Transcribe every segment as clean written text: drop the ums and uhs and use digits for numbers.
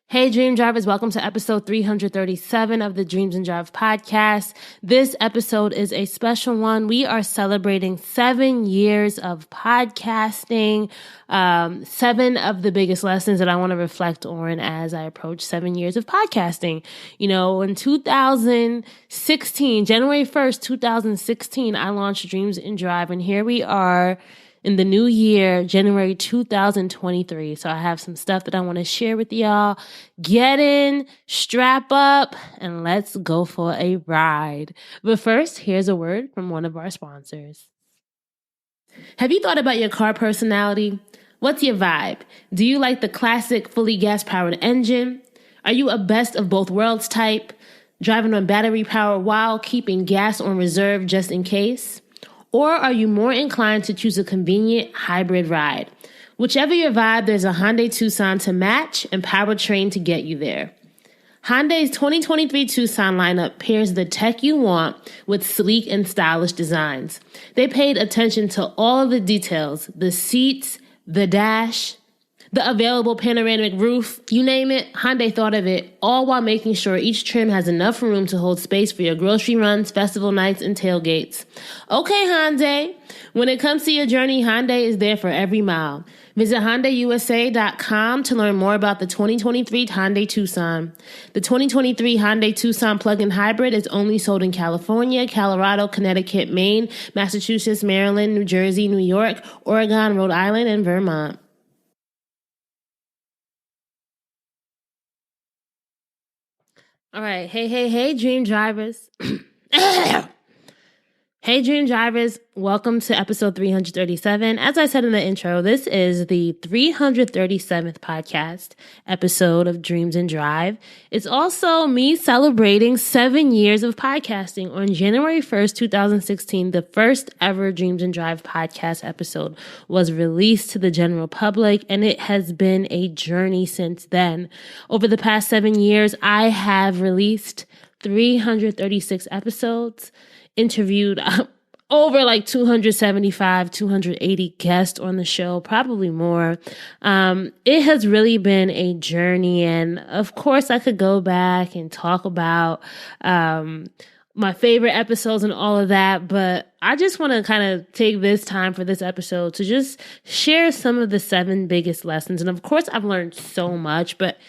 Hey, Dream Drivers, welcome to episode 337 of the Dreams and Drive podcast. This episode is a special one. We are celebrating 7 years of podcasting, 7 of the biggest lessons that I want to reflect on as I approach 7 years of podcasting. You know, in 2016, January 1st, 2016, I launched Dreams and Drive, and here we are in the new year, January 2023. So I have some stuff that I want to share with y'all. Get in, strap up, and let's go for a ride. But first, here's a word from one of our sponsors. Have you thought about your car personality? What's your vibe? Do you like the classic fully gas-powered engine? Are you a best of both worlds type, driving on battery power while keeping gas on reserve just in case? Or are you more inclined to choose a convenient hybrid ride? Whichever your vibe, there's a Hyundai Tucson to match and powertrain to get you there. Hyundai's 2023 Tucson lineup pairs the tech you want with sleek and stylish designs. They paid attention to all of the details, the seats, the dash, the available panoramic roof, you name it, Hyundai thought of it, all while making sure each trim has enough room to hold space for your grocery runs, festival nights, and tailgates. Okay, Hyundai, when it comes to your journey, Hyundai is there for every mile. Visit HyundaiUSA.com to learn more about the 2023 Hyundai Tucson. The 2023 Hyundai Tucson plug-in hybrid is only sold in California, Colorado, Connecticut, Maine, Massachusetts, Maryland, New Jersey, New York, Oregon, Rhode Island, and Vermont. All right. Hey, Dream Drivers. Hey, Dream Drivers. Welcome to episode 337. As I said in the intro, this is the 337th podcast episode of Dreams and Drive. It's also me celebrating 7 years of podcasting. On January 1st, 2016, the first ever Dreams and Drive podcast episode was released to the general public, and it has been a journey since then. Over the past 7 years, I have released 336 episodes, interviewed over like 275, 280 guests on the show, probably more. It has really been a journey. And of course, I could go back and talk about my favorite episodes and all of that. But I just want to kind of take this time for this episode to just share some of the 7 biggest lessons. And of course, I've learned so much, but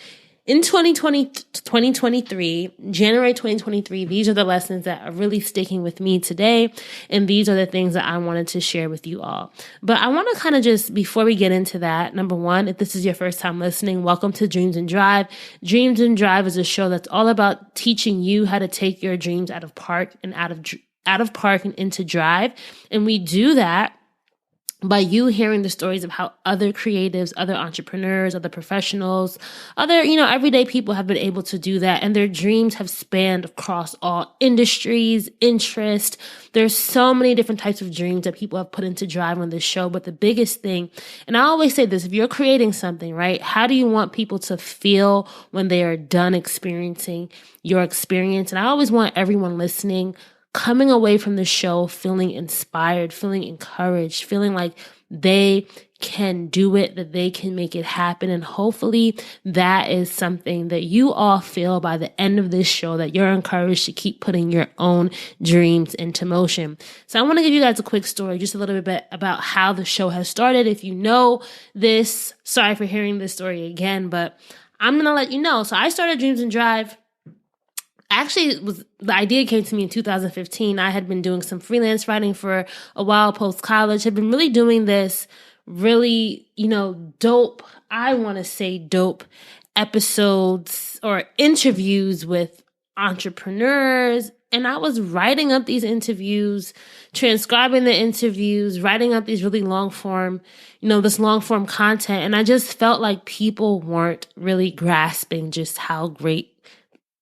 in 2023, January 2023, these are the lessons that are really sticking with me today. And these are the things that I wanted to share with you all. But I want to kind of just, before we get into that, number one, if this is your first time listening, welcome to Dreams and Drive. Dreams and Drive is a show that's all about teaching you how to take your dreams out of park and out of park and into drive. And we do that by you hearing the stories of how other creatives, other entrepreneurs, other professionals, other, everyday people have been able to do that. And their dreams have spanned across all industries, interest. There's so many different types of dreams that people have put into drive on this show. But the biggest thing, and I always say this, if you're creating something, right, how do you want people to feel when they are done experiencing your experience? And I always want everyone listening coming away from the show feeling inspired, feeling encouraged, feeling like they can do it, that they can make it happen. And hopefully that is something that you all feel by the end of this show, that you're encouraged to keep putting your own dreams into motion. So I want to give you guys a quick story, just a little bit about how the show has started. If you know this, sorry for hearing this story again, but I'm going to let you know. So I started Dreams and Drive. Actually, the idea came to me in 2015. I had been doing some freelance writing for a while post-college, had been really doing this really, dope episodes or interviews with entrepreneurs. And I was writing up these interviews, transcribing the interviews, writing up these really long form, this long form content. And I just felt like people weren't really grasping just how great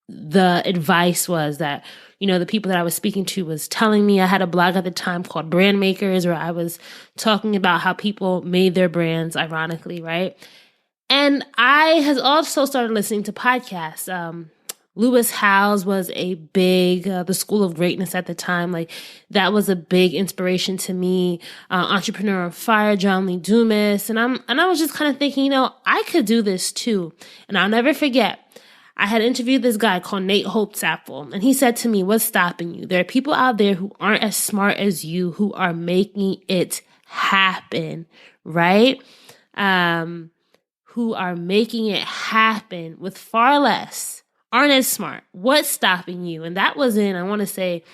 the advice was that, the people that I was speaking to was telling me. I had a blog at the time called Brand Makers, where I was talking about how people made their brands, ironically, right? And I has also started listening to podcasts. Lewis Howes was a big, the School of Greatness at the time. Like that was a big inspiration to me. Entrepreneur on Fire, John Lee Dumas. And I was just kind of thinking, I could do this too. And I'll never forget, I had interviewed this guy called Nate Holtzapfel, and he said to me, what's stopping you? There are people out there who aren't as smart as you who are making it happen, right? Who are making it happen with far less, aren't as smart. What's stopping you? And that was in, I want to say,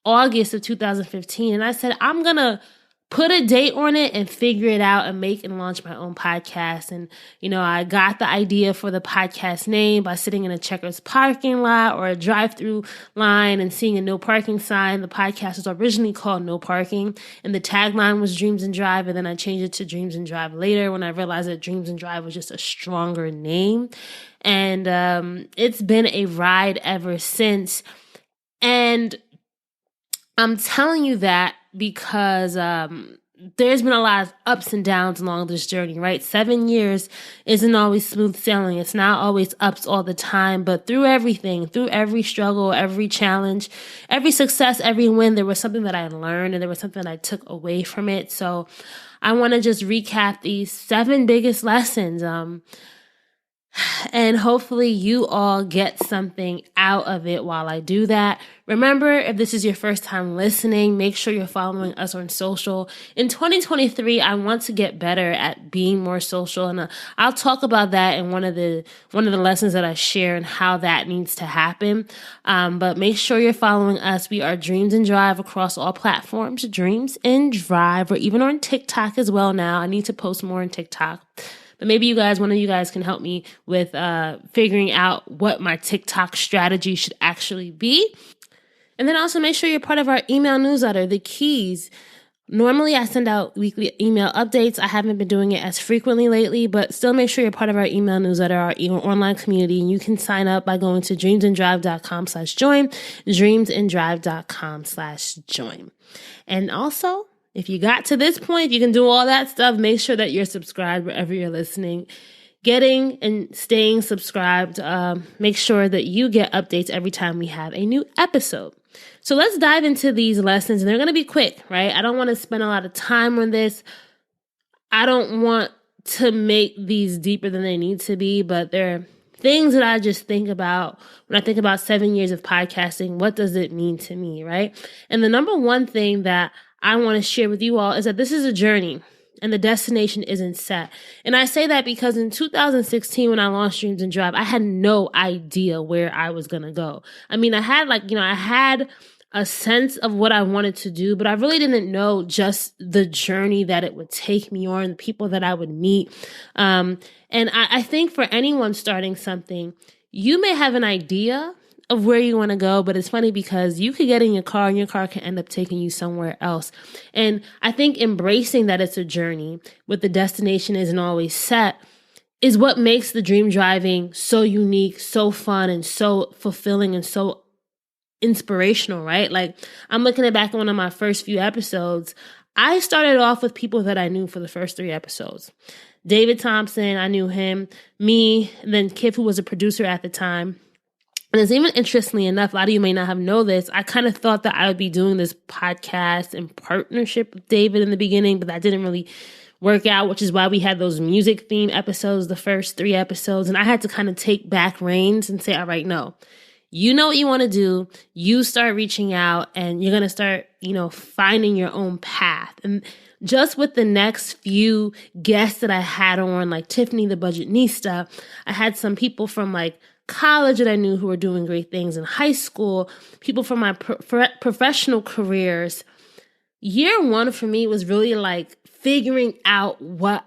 August of 2015. And I said, I'm going to put a date on it and figure it out and make and launch my own podcast. And, I got the idea for the podcast name by sitting in a Checkers parking lot or a drive-through line and seeing a no parking sign. The podcast was originally called No Parking, and the tagline was Dreams and Drive. And then I changed it to Dreams and Drive later when I realized that Dreams and Drive was just a stronger name. And it's been a ride ever since. And I'm telling you that because there's been a lot of ups and downs along this journey, right? 7 years isn't always smooth sailing. It's not always ups all the time, but through everything, through every struggle, every challenge, every success, every win, there was something that I learned and there was something that I took away from it. So I want to just recap these 7 biggest lessons. And hopefully you all get something out of it while I do that. Remember, if this is your first time listening, make sure you're following us on social. In 2023, I want to get better at being more social, and I'll talk about that in one of the lessons that I share and how that needs to happen. But make sure you're following us. We are Dreams and Drive across all platforms. Dreams and Drive. We're even on TikTok as well now. I need to post more on TikTok. But maybe one of you guys can help me with figuring out what my TikTok strategy should actually be. And then also make sure you're part of our email newsletter, The Keys. Normally I send out weekly email updates. I haven't been doing it as frequently lately, but still make sure you're part of our email newsletter, our online community. And you can sign up by going to dreamsanddrive.com/join, dreamsanddrive.com/join. And also, if you got to this point, you can do all that stuff. Make sure that you're subscribed wherever you're listening. Getting and staying subscribed. Make sure that you get updates every time we have a new episode. So let's dive into these lessons, and they're going to be quick, right? I don't want to spend a lot of time on this. I don't want to make these deeper than they need to be, but they're things that I just think about when I think about 7 years of podcasting. What does it mean to me, right? And the number one thing that I want to share with you all is that this is a journey and the destination isn't set. And I say that because in 2016, when I launched Dreams and Drive, I had no idea where I was going to go. I mean, I had I had a sense of what I wanted to do, but I really didn't know just the journey that it would take me on, the people that I would meet. And I think for anyone starting something, you may have an idea of where you want to go, but it's funny because you could get in your car and your car can end up taking you somewhere else. And I think embracing that it's a journey, with the destination isn't always set, is what makes the dream driving so unique, so fun, and so fulfilling and so inspirational, right? Like, I'm looking back at one of my first few episodes. I started off with people that I knew for the first 3 episodes. David Thompson, I knew him, me, and then Kip, who was a producer at the time. And it's even interestingly enough, a lot of you may not have known this, I kind of thought that I would be doing this podcast in partnership with David in the beginning, but that didn't really work out, which is why we had those music theme episodes, the first 3 episodes. And I had to kind of take back reins and say, all right, no, you know what you want to do. You start reaching out and you're going to start, finding your own path. And just with the next few guests that I had on, like Tiffany, the Budgetnista, I had some people from college that I knew who were doing great things in high school, people from my professional careers. Year 1 for me was really figuring out what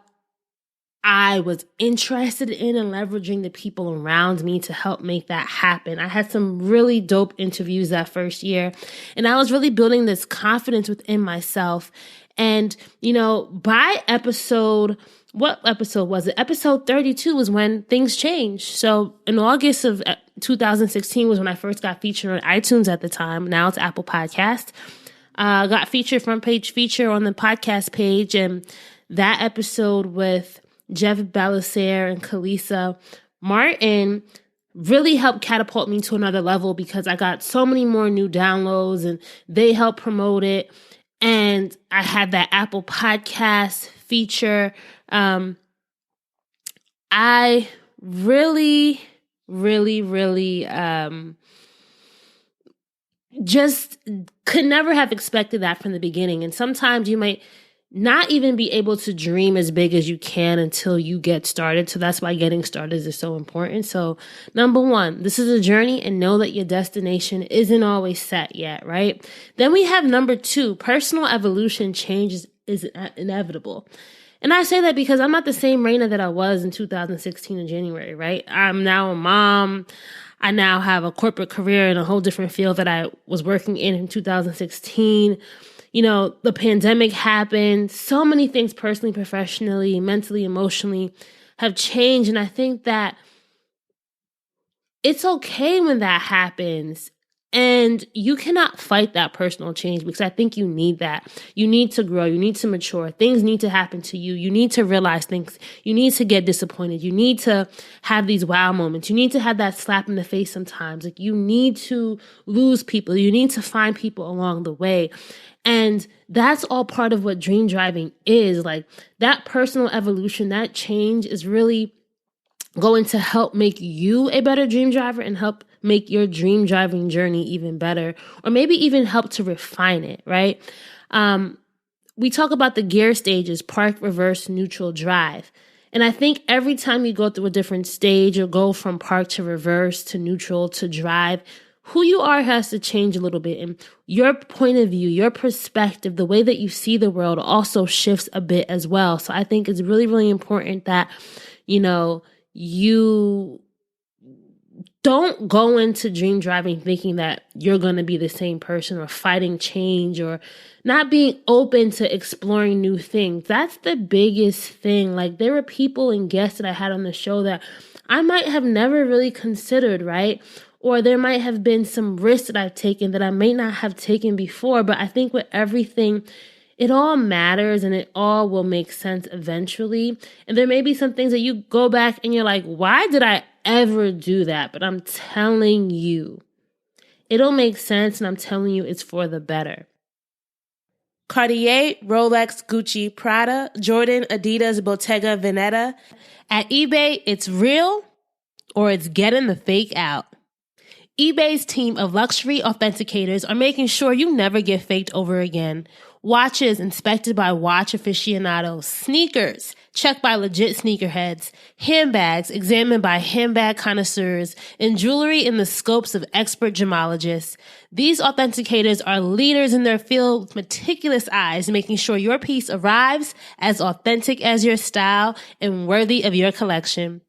I was interested in and leveraging the people around me to help make that happen. I had some really dope interviews that first year, and I was really building this confidence within myself. And, by what episode was it? Episode 32 was when things changed. So in August of 2016 was when I first got featured on iTunes at the time. Now it's Apple Podcast. Got featured, front page feature on the podcast page. And that episode with Jeff Belissaire and Kalisa Martin really helped catapult me to another level because I got so many more new downloads and they helped promote it. And I had that Apple Podcast feature. I really just could never have expected that from the beginning. And sometimes you might not even be able to dream as big as you can until you get started. So that's why getting started is so important. So number one, this is a journey, and know that your destination isn't always set yet, right? Then we have number two, personal evolution change is inevitable. And I say that because I'm not the same Raina that I was in 2016 in January, right? I'm now a mom. I now have a corporate career in a whole different field that I was working in 2016. You know, the pandemic happened. So many things personally, professionally, mentally, emotionally have changed. And I think that it's okay when that happens. And you cannot fight that personal change because I think you need that. You need to grow. You need to mature. Things need to happen to you. You need to realize things. You need to get disappointed. You need to have these wow moments. You need to have that slap in the face sometimes. Like, you need to lose people. You need to find people along the way. And that's all part of what dream driving is. Like, that personal evolution, that change is really going to help make you a better dream driver and help make your dream driving journey even better, or maybe even help to refine it, right? We talk about the gear stages: park, reverse, neutral, drive. And I think every time you go through a different stage or go from park to reverse to neutral to drive, who you are has to change a little bit. And your point of view, your perspective, the way that you see the world also shifts a bit as well. So I think it's really, really important that, you know, you don't go into dream driving thinking that you're going to be the same person, or fighting change, or not being open to exploring new things. That's the biggest thing. Like, there were people and guests that I had on the show that I might have never really considered, right? Or there might have been some risks that I've taken that I may not have taken before. But I think with everything, it all matters and it all will make sense eventually. And there may be some things that you go back and you're like, why did I ever do that? But I'm telling you, it'll make sense, and I'm telling you, it's for the better. Cartier, Rolex, Gucci, Prada, Jordan, Adidas, Bottega, Veneta. At eBay, it's real or it's getting the fake out. eBay's team of luxury authenticators are making sure you never get faked over again. Watches inspected by watch aficionados, sneakers checked by legit sneakerheads, handbags examined by handbag connoisseurs, and jewelry in the scopes of expert gemologists. These authenticators are leaders in their field with meticulous eyes, making sure your piece arrives as authentic as your style and worthy of your collection.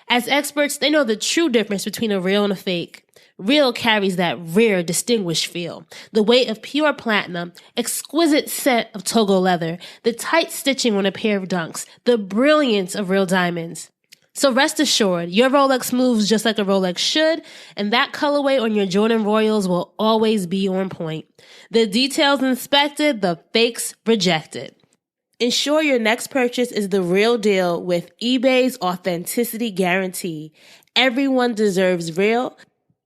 As experts, they know the true difference between a real and a fake. Real carries that rare, distinguished feel, the weight of pure platinum, exquisite scent of Togo leather, the tight stitching on a pair of Dunks, the brilliance of real diamonds. So rest assured, your Rolex moves just like a Rolex should, and that colorway on your Jordan Royals will always be on point. The details inspected, the fakes rejected. Ensure your next purchase is the real deal with eBay's authenticity guarantee. Everyone deserves real.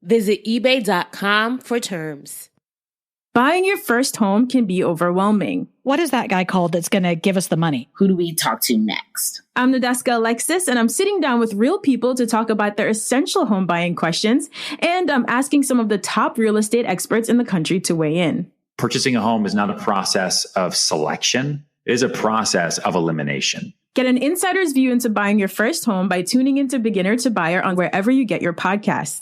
Visit ebay.com for terms. Buying your first home can be overwhelming. What is that guy called that's going to give us the money? Who do we talk to next? I'm Nadeska Alexis, and I'm sitting down with real people to talk about their essential home buying questions, and I'm asking some of the top real estate experts in the country to weigh in. Purchasing a home is not a process of selection. It is a process of elimination. Get an insider's view into buying your first home by tuning into Beginner to Buyer on wherever you get your podcasts.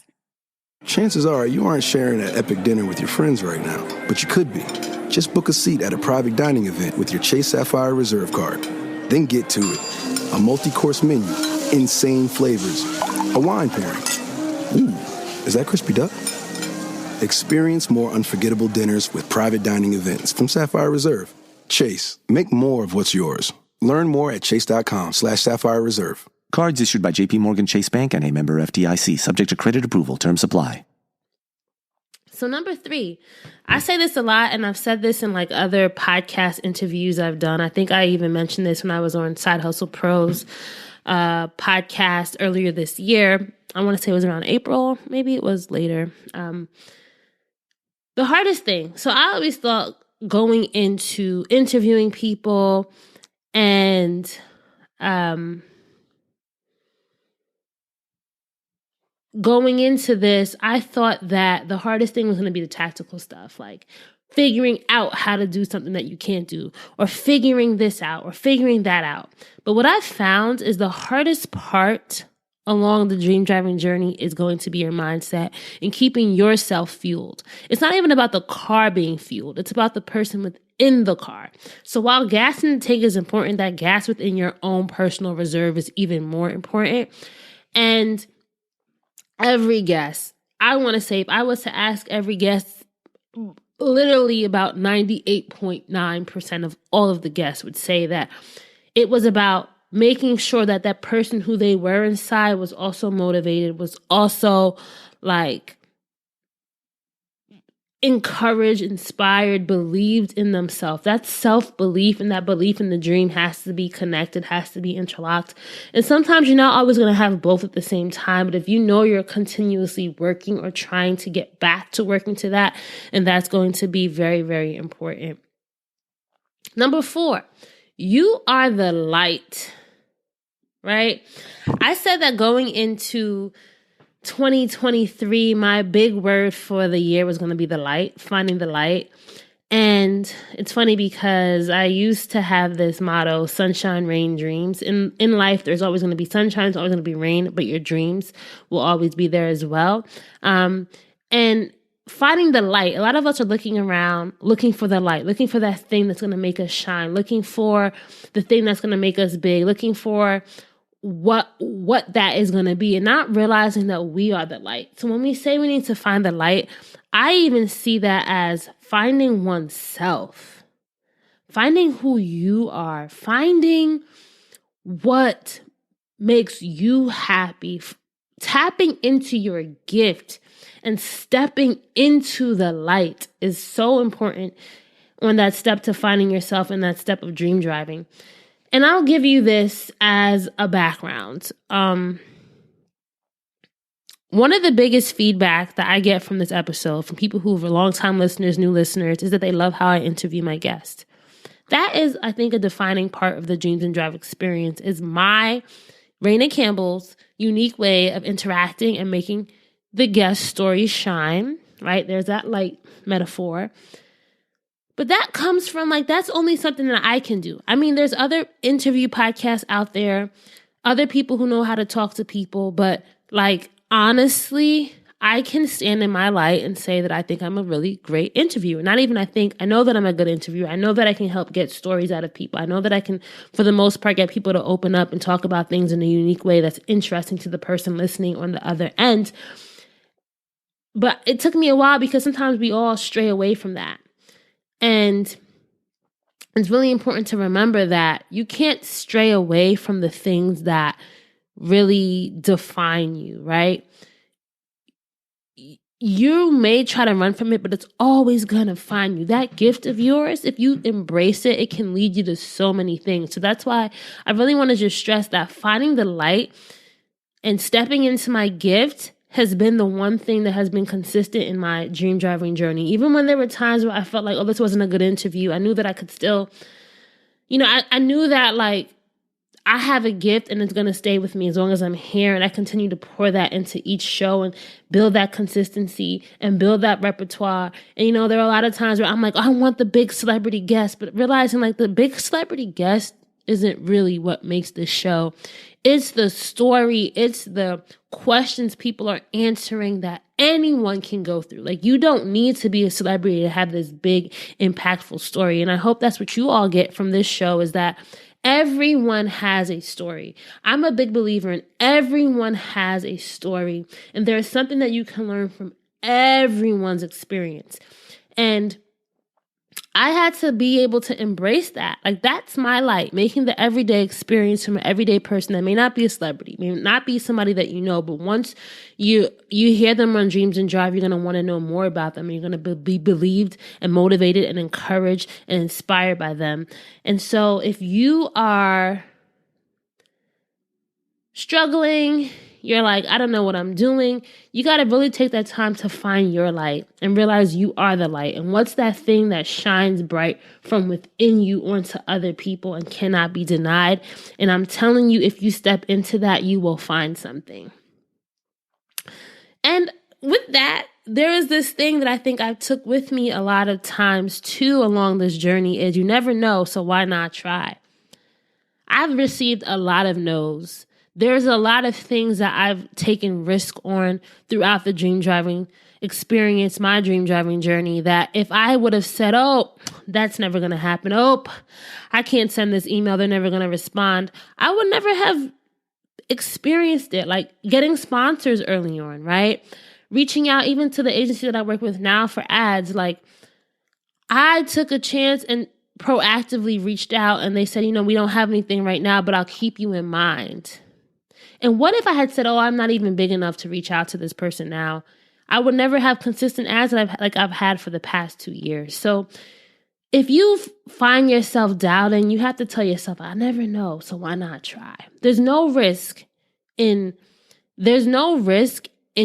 Chances are you aren't sharing an epic dinner with your friends right now, but you could be. Just book a seat at a private dining event with your Chase Sapphire Reserve card. Then get to it. A multi-course menu, insane flavors, a wine pairing. Ooh, is that crispy duck? Experience more unforgettable dinners with private dining events from Sapphire Reserve. Chase, make more of what's yours. Learn more at chase.com/Sapphire Reserve. Cards issued by J.P. Morgan Chase Bank and a member FDIC, subject to credit approval. Terms apply. So number 3, I say this a lot, and I've said this in like other podcast interviews I've done. I think I even mentioned this when I was on Side Hustle Pros podcast earlier this year. I want to say it was around April. Maybe it was later. The hardest thing. So I always thought going into interviewing people and going into this, I thought that the hardest thing was going to be the tactical stuff, like figuring out how to do something that you can't do, or figuring this out, or figuring that out. But what I've found is the hardest part along the dream driving journey is going to be your mindset and keeping yourself fueled. It's not even about the car being fueled. It's about the person within the car. So while gas in the tank is important, that gas within your own personal reserve is even more important. And every guest, I want to say, if I was to ask every guest, literally about 98.9% of all of the guests would say that it was about making sure that that person who they were inside was also motivated, was also like encouraged, inspired, believed in themselves. That self-belief and that belief in the dream has to be connected, has to be interlocked. And sometimes you're not always going to have both at the same time, but if you know you're continuously working or trying to get back to working to that, and that's going to be very, very important. Number 4, you are the light, right? I said that going into 2023, my big word for the year was going to be the light, finding the light. And it's funny because I used to have this motto, sunshine, rain, dreams. In life, there's always going to be sunshine, there's always going to be rain, but your dreams will always be there as well. And finding the light, a lot of us are looking around, looking for the light, looking for that thing that's going to make us shine, looking for the thing that's going to make us big, looking for what that is going to be, and not realizing that we are the light. So when we say we need to find the light, I even see that as finding oneself, finding who you are, finding what makes you happy, tapping into your gift and stepping into the light is so important on that step to finding yourself and that step of dream driving. And I'll give you this as a background. One of the biggest feedback that I get from this episode, from people who are longtime listeners, new listeners, is that they love how I interview my guests. That is, I think, a defining part of the Dreams and Drive experience, is my, Raina Campbell's, unique way of interacting and making the guest story shine, right? There's that light metaphor. But that comes from, like, that's only something that I can do. I mean, there's other interview podcasts out there, other people who know how to talk to people, but, like, honestly, I can stand in my light and say that I think I'm a really great interviewer. Not even I know that I'm a good interviewer. I know that I can help get stories out of people. I know that I can, for the most part, get people to open up and talk about things in a unique way that's interesting to the person listening on the other end. But it took me a while because sometimes we all stray away from that. And it's really important to remember that you can't stray away from the things that really define you, right? You may try to run from it, but it's always going to find you. That gift of yours, if you embrace it, it can lead you to so many things. So that's why I really want to just stress that finding the light and stepping into my gift has been the one thing that has been consistent in my dream driving journey. Even when there were times where I felt like, oh, this wasn't a good interview, I knew that I could still, I knew that, like, I have a gift and it's going to stay with me as long as I'm here. And I continue to pour that into each show and build that consistency and build that repertoire. And, there are a lot of times where I'm like, oh, I want the big celebrity guest, but realizing, like, the big celebrity guest isn't really what makes this show. It's the story, it's the questions people are answering that anyone can go through. Like, you don't need to be a celebrity to have this big, impactful story. And I hope that's what you all get from this show, is that everyone has a story. I'm a big believer in everyone has a story. And there's something that you can learn from everyone's experience. And I had to be able to embrace that. Like, that's my light, making the everyday experience from an everyday person that may not be a celebrity, may not be somebody that you know, but once you hear them on Dreams and Drive, you're going to want to know more about them. You're going to be believed and motivated and encouraged and inspired by them. And so if you are struggling, you're like, I don't know what I'm doing, you got to really take that time to find your light and realize you are the light. And what's that thing that shines bright from within you onto other people and cannot be denied? And I'm telling you, if you step into that, you will find something. And with that, there is this thing that I think I took with me a lot of times too along this journey is you never know, so why not try? I've received a lot of no's. There's a lot of things that I've taken risk on throughout the dream driving experience, my dream driving journey, that if I would have said, oh, that's never going to happen. Oh, I can't send this email. They're never going to respond. I would never have experienced it. Like getting sponsors early on, right? Reaching out even to the agency that I work with now for ads. Like I took a chance and proactively reached out and they said, we don't have anything right now, but I'll keep you in mind. And what if I had said, oh, I'm not even big enough to reach out to this person now? I would never have consistent ads that I've had for the past 2 years. So if you find yourself doubting, you have to tell yourself, I never know, so why not try? There's no risk in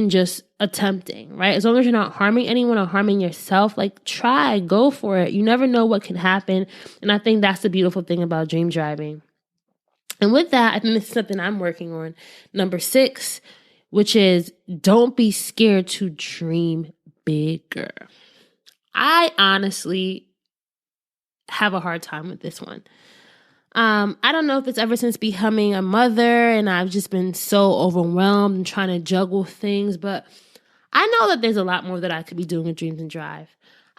just attempting, right? As long as you're not harming anyone or harming yourself, like try, go for it. You never know what can happen. And I think that's the beautiful thing about dream driving. And with that, I think this is something I'm working on. Number 6, which is don't be scared to dream bigger. I honestly have a hard time with this one. I don't know if it's ever since becoming a mother and I've just been so overwhelmed and trying to juggle things, but I know that there's a lot more that I could be doing with Dreams and Drive.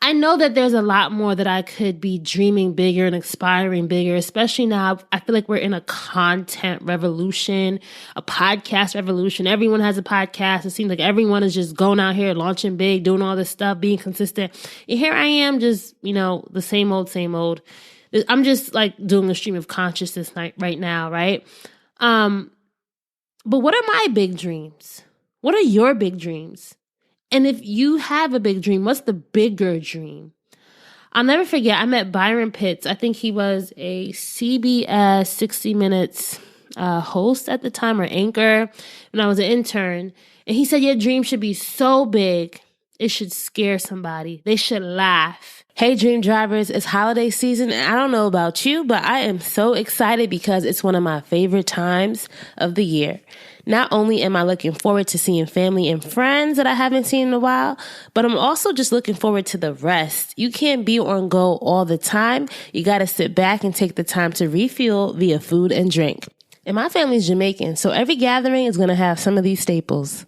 I know that there's a lot more that I could be dreaming bigger and aspiring bigger, especially now. I feel like we're in a content revolution, a podcast revolution. Everyone has a podcast. It seems like everyone is just going out here, launching big, doing all this stuff, being consistent. And here I am just, the same old. I'm just like doing a stream of consciousness right now, right? But what are my big dreams? What are your big dreams? And if you have a big dream, what's the bigger dream? I'll never forget, I met Byron Pitts. I think he was a CBS 60 Minutes host at the time, or anchor, when I was an intern. And he said, your dream should be so big, it should scare somebody. They should laugh. Hey, Dream Drivers, it's holiday season, and I don't know about you, but I am so excited because it's one of my favorite times of the year. Not only am I looking forward to seeing family and friends that I haven't seen in a while, but I'm also just looking forward to the rest. You can't be on go all the time. You got to sit back and take the time to refuel via food and drink. And my family's Jamaican, so every gathering is going to have some of these staples.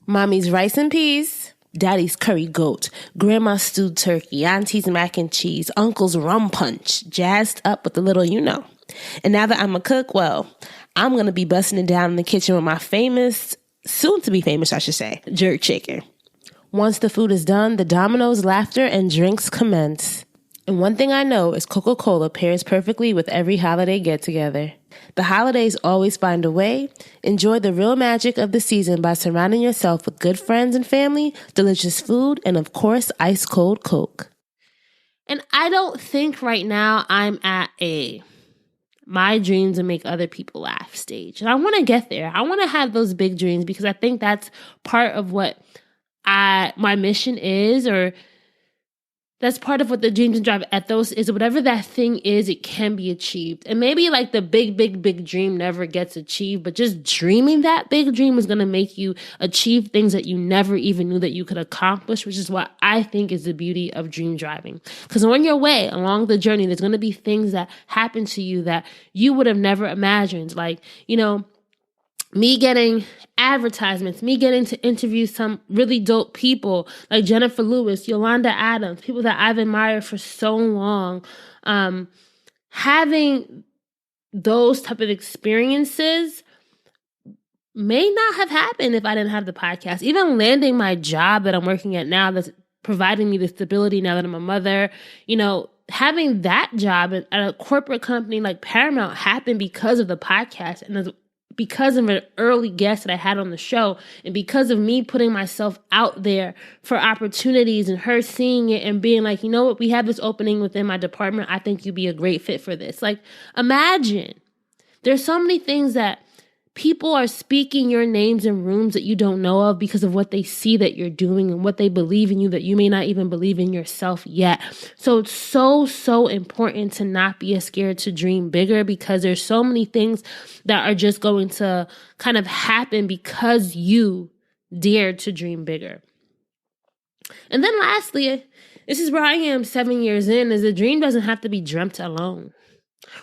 Mommy's rice and peas, Daddy's curry goat, Grandma's stewed turkey, Auntie's mac and cheese, Uncle's rum punch, jazzed up with a little And now that I'm a cook, well, I'm going to be busting it down in the kitchen with my famous, soon to be famous, I should say, jerk chicken. Once the food is done, the dominoes, laughter, and drinks commence. And one thing I know is Coca-Cola pairs perfectly with every holiday get-together. The holidays always find a way. Enjoy the real magic of the season by surrounding yourself with good friends and family, delicious food, and of course, ice-cold Coke. And I don't think right now I'm at my dreams and make other people laugh stage. And I want to get there. I want to have those big dreams because I think that's part of what my mission is, or that's part of what the Dreams and Drive ethos is. Whatever that thing is, it can be achieved. And maybe like the big dream never gets achieved, but just dreaming that big dream is going to make you achieve things that you never even knew that you could accomplish, which is what I think is the beauty of dream driving. Because on your way along the journey, there's going to be things that happen to you that you would have never imagined. Like, me getting advertisements, me getting to interview some really dope people like Jennifer Lewis, Yolanda Adams, people that I've admired for so long. Having those type of experiences may not have happened if I didn't have the podcast. Even landing my job that I'm working at now that's providing me the stability now that I'm a mother, having that job at a corporate company like Paramount happened because of the podcast and because of an early guest that I had on the show, and because of me putting myself out there for opportunities and her seeing it and being like, you know what, we have this opening within my department. I think you'd be a great fit for this. Like, imagine. There's so many things that people are speaking your names in rooms that you don't know of because of what they see that you're doing and what they believe in you that you may not even believe in yourself yet. So it's so important to not be scared to dream bigger, because there's so many things that are just going to kind of happen because you dared to dream bigger. And then lastly, this is where I am 7 years in, is the dream doesn't have to be dreamt alone,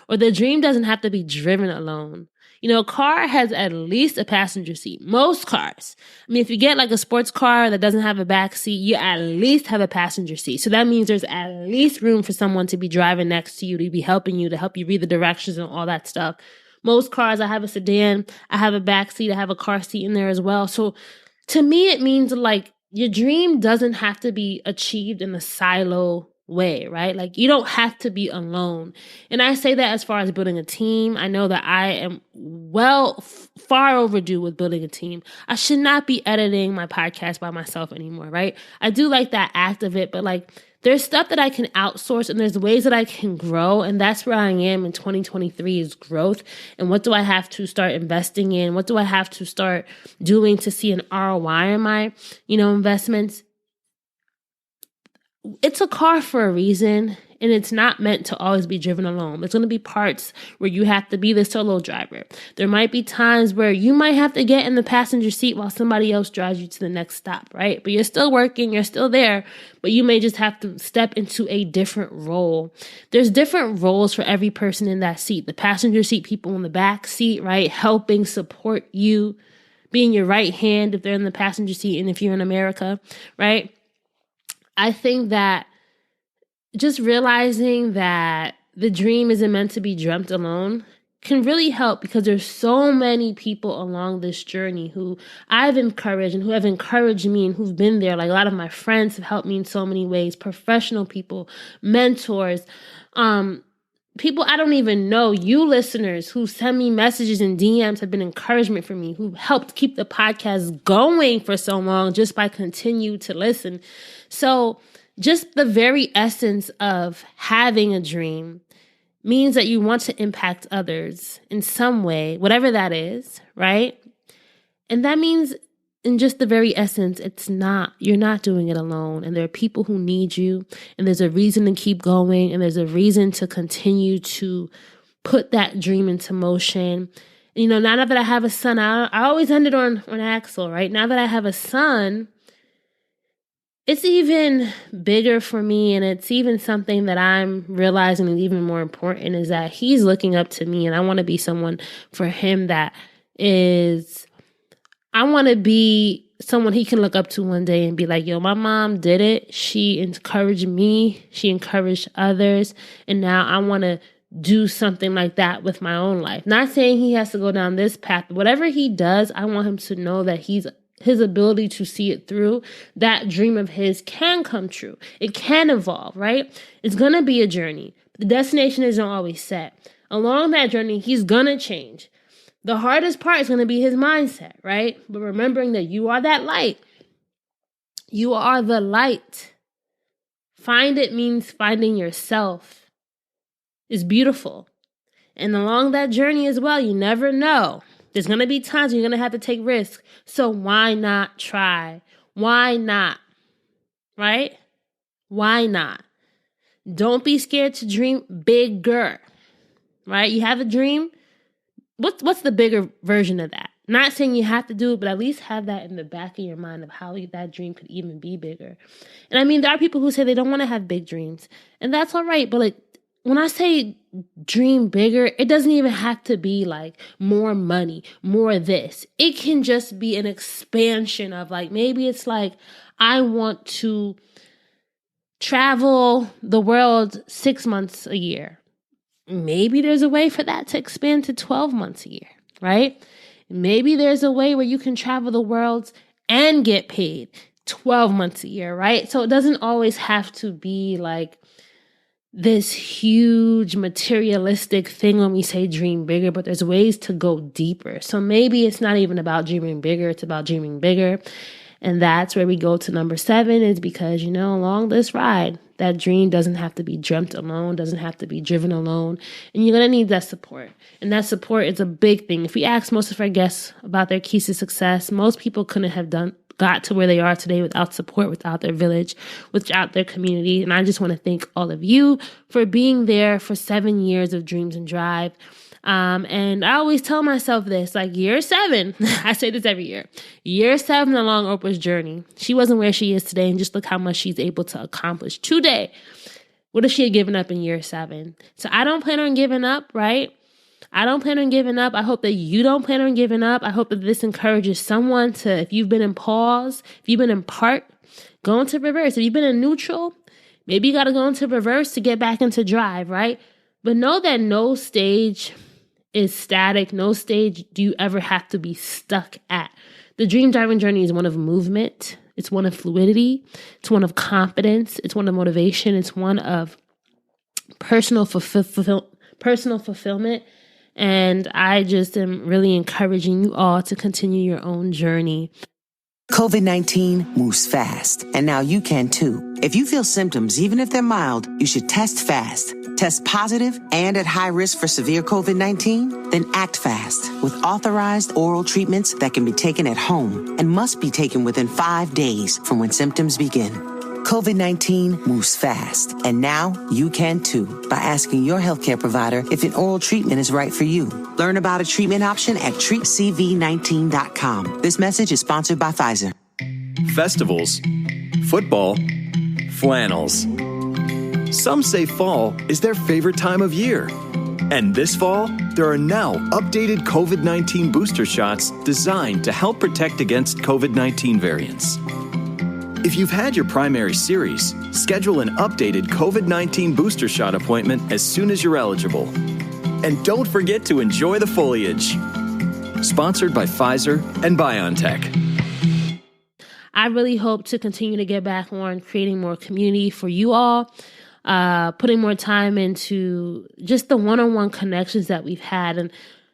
or the dream doesn't have to be driven alone. You know, a car has at least a passenger seat. Most cars. I mean, if you get like a sports car that doesn't have a back seat, you at least have a passenger seat. So that means there's at least room for someone to be driving next to you, to be helping you, to help you read the directions and all that stuff. Most cars, I have a sedan, I have a back seat, I have a car seat in there as well. So to me, it means like your dream doesn't have to be achieved in a silo way, right? Like you don't have to be alone. And I say that as far as building a team. I know that I am far overdue with building a team. I should not be editing my podcast by myself anymore, right? I do like that act of it, but like there's stuff that I can outsource and there's ways that I can grow. And that's where I am in 2023 is growth. And what do I have to start investing in? What do I have to start doing to see an ROI in my, investments? It's a car for a reason, and it's not meant to always be driven alone. There's going to be parts where you have to be the solo driver. There might be times where you might have to get in the passenger seat while somebody else drives you to the next stop, right? But you're still working, you're still there, but you may just have to step into a different role. There's different roles for every person in that seat. The passenger seat people in the back seat, right? Helping support you, being your right hand if they're in the passenger seat and if you're in America, right? I think that just realizing that the dream isn't meant to be dreamt alone can really help, because there's so many people along this journey who I've encouraged and who have encouraged me and who've been there. Like a lot of my friends have helped me in so many ways, professional people, mentors, people I don't even know, you listeners who send me messages and DMs have been encouragement for me, who helped keep the podcast going for so long just by continue to listen. So just the very essence of having a dream means that you want to impact others in some way, whatever that is, right? And that means in just the very essence, you're not doing it alone. And there are people who need you, and there's a reason to keep going, and there's a reason to continue to put that dream into motion. And, now that I have a son, I always ended on Axel, right? Now that I have a son, it's even bigger for me, and it's even something that I'm realizing is even more important, is that he's looking up to me, and I want to be someone for him I want to be someone he can look up to one day and be like, yo, my mom did it. She encouraged me. She encouraged others. And now I want to do something like that with my own life. Not saying he has to go down this path. Whatever he does, I want him to know that his ability to see it through, that dream of his can come true. It can evolve, right? It's going to be a journey. The destination isn't always set. Along that journey, he's going to change. The hardest part is going to be his mindset, right? But remembering that you are that light. You are the light. Find it means finding yourself. It's beautiful. And along that journey as well, you never know. There's going to be times you're going to have to take risks. So why not try? Why not? Right? Why not? Don't be scared to dream bigger. Right? You have a dream. What's the bigger version of that? Not saying you have to do it, but at least have that in the back of your mind of how that dream could even be bigger. And I mean, there are people who say they don't want to have big dreams, and that's all right. But like, when I say dream bigger, it doesn't even have to be like more money, more this. It can just be an expansion of like, maybe it's like, I want to travel the world 6 months a year. Maybe there's a way for that to expand to 12 months a year, right? Maybe there's a way where you can travel the world and get paid 12 months a year, right? So it doesn't always have to be like this huge materialistic thing when we say dream bigger, but there's ways to go deeper. So maybe it's not even about dreaming bigger, it's about dreaming bigger. And that's where we go to number 7, is because, along this ride That dream doesn't have to be dreamt alone, doesn't have to be driven alone. And you're going to need that support. And that support is a big thing. If we ask most of our guests about their keys to success, most people couldn't have got to where they are today without support, without their village, without their community. And I just want to thank all of you for being there for 7 years of Dreams and Drive. And I always tell myself this, like year 7, I say this every year, year 7 along Oprah's journey. She wasn't where she is today, and just look how much she's able to accomplish today. What if she had given up in year 7? So I don't plan on giving up, right? I don't plan on giving up. I hope that you don't plan on giving up. I hope that this encourages someone to, if you've been in pause, if you've been in park, go into reverse. If you've been in neutral, maybe you got to go into reverse to get back into drive, right? But know that no stage is static. No stage do you ever have to be stuck at. The dream driving journey is one of movement. It's one of fluidity. It's one of confidence. It's one of motivation. It's one of personal fulfillment. And I just am really encouraging you all to continue your own journey. COVID-19 moves fast, and now you can too. If you feel symptoms, even if they're mild, you should test fast. Test positive and at high risk for severe COVID-19? Then act fast with authorized oral treatments that can be taken at home and must be taken within 5 days from when symptoms begin. COVID-19 moves fast, and now you can too by asking your healthcare provider if an oral treatment is right for you. Learn about a treatment option at treatcv19.com. This message is sponsored by Pfizer. Festivals, football, flannels. Some say fall is their favorite time of year. And this fall, there are now updated COVID-19 booster shots designed to help protect against COVID-19 variants. If you've had your primary series, schedule an updated COVID-19 booster shot appointment as soon as you're eligible. And don't forget to enjoy the foliage. Sponsored by Pfizer and BioNTech. I really hope to continue to get back on creating more community for you all, putting more time into just the one-on-one connections that we've had, and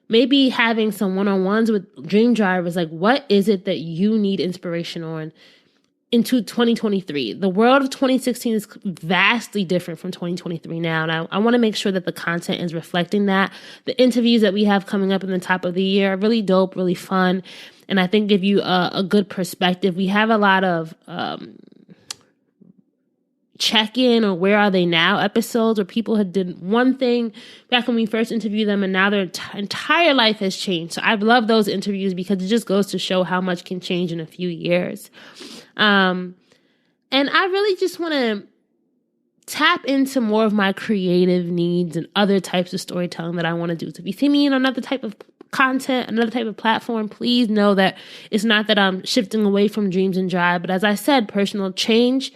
maybe having some one-on-ones with dream drivers. Like, what is it that you need inspiration on into 2023? The world of 2016 is vastly different from 2023 now. And I want to make sure that the content is reflecting that. The interviews that we have coming up in the top of the year are really dope, really fun. And I think give you a good perspective. We have a lot of check-in or where are they now episodes where people had did one thing back when we first interviewed them and now their entire life has changed. So I love those interviews because it just goes to show how much can change in a few years. And I really just want to tap into more of my creative needs and other types of storytelling that I want to do. So if you see me in another type of content, another type of platform, please know that it's not that I'm shifting away from Dreams and Drive, but as I said, personal change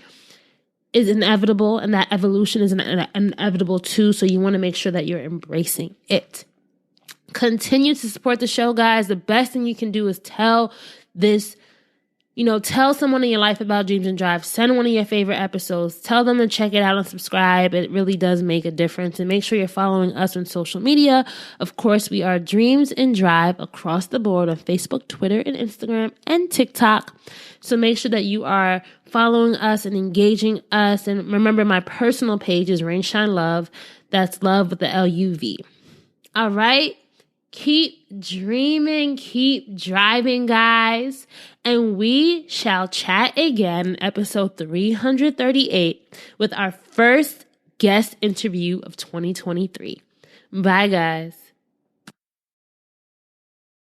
is inevitable and that evolution is inevitable too. So you want to make sure that you're embracing it. Continue to support the show, guys. The best thing you can do is tell someone in your life about Dreams and Drive. Send one of your favorite episodes. Tell them to check it out and subscribe. It really does make a difference. And make sure you're following us on social media. Of course, we are Dreams and Drive across the board on Facebook, Twitter, and Instagram, and TikTok. So make sure that you are following us and engaging us. And remember, my personal page is Rain Shine Love. That's love with the LUV. All right. Keep dreaming, keep driving, guys. And we shall chat again in episode 338 with our first guest interview of 2023. Bye, guys.